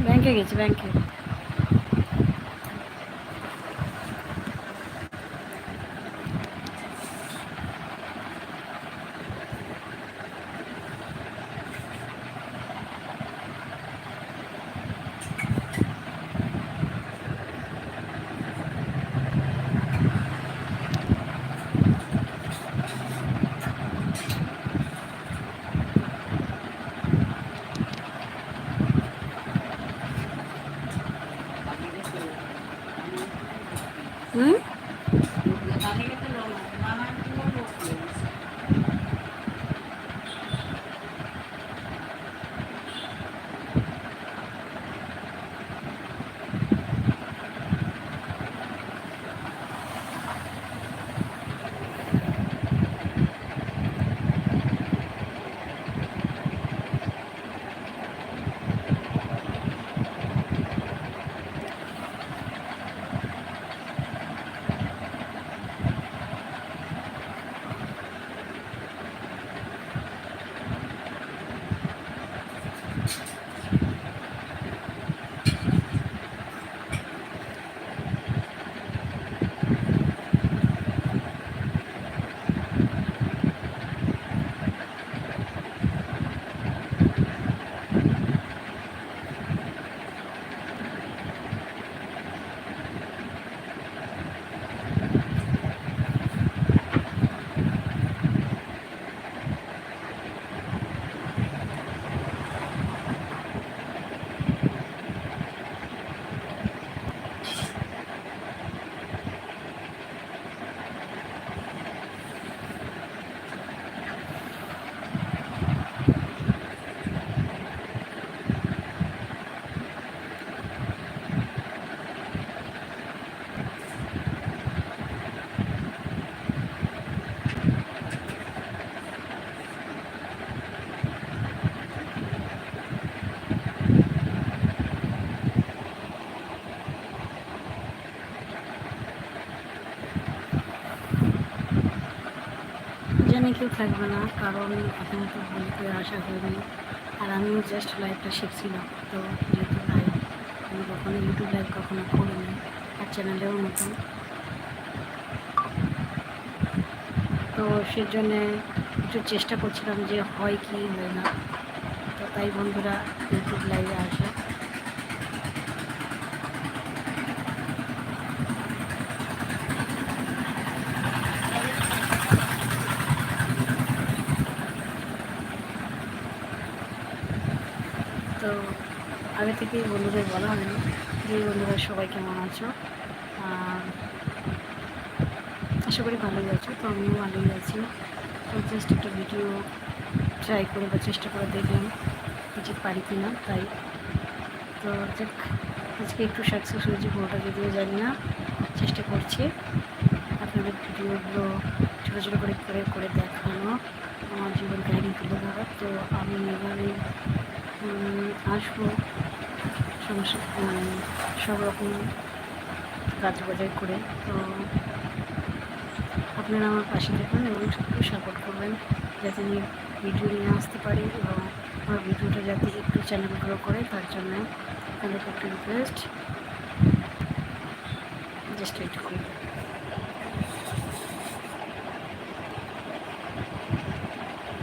ব্যাংকে গেছি, ব্যাংকে। হুম। জানি কেউ থাকবে না, কারণ এখন তো বলতে আশা করিনি। আর আমিও জাস্ট লাইভটা শিখছিলাম, তো যেহেতু লাইভ আমি কখনো ইউটিউব লাইভ কখনো করিনি, আর চ্যানেলেও নতুন, তো সেজন্যে একটু চেষ্টা করছিলাম যে হয় কি হয় না। তো তাই বন্ধুরা ইউটিউব লাইভে আসে। তো আগে থেকেই বন্ধুদের বলা হয়নি যে বন্ধুরা সবাই কেমন আছো, আর আশা করি ভালোই আছো। তো আমিও ভালোই আছি। তো জাস্ট একটা ভিডিও ট্রাই করে বা চেষ্টা করে দেখলাম যে পারি কি না, তাই তো দেখ আজকে একটু সাকসেস হয়েছে, পুরোটা যদিও জানি না, চেষ্টা করছি আপনাদের ভিডিওগুলো ছোটো ছোটো করে করে করে দেখানো, আমার জীবন কাহিনী তুলে ধরা। তো আমি এভাবেই আসবো সমস্যা, সব রকম কাজ বাজার করে। তো আপনারা আমার পাশে থাকুন এবং একটু সাপোর্ট করবেন যাতে আমি ভিডিও নিয়ে আসতে পারি, এবং আমার ভিডিওটা যাতে একটু চ্যানেল গ্রো করে, তার জন্য আপনাদেরকে একটু রিকোয়েস্ট, জাস্ট এইটুকুই।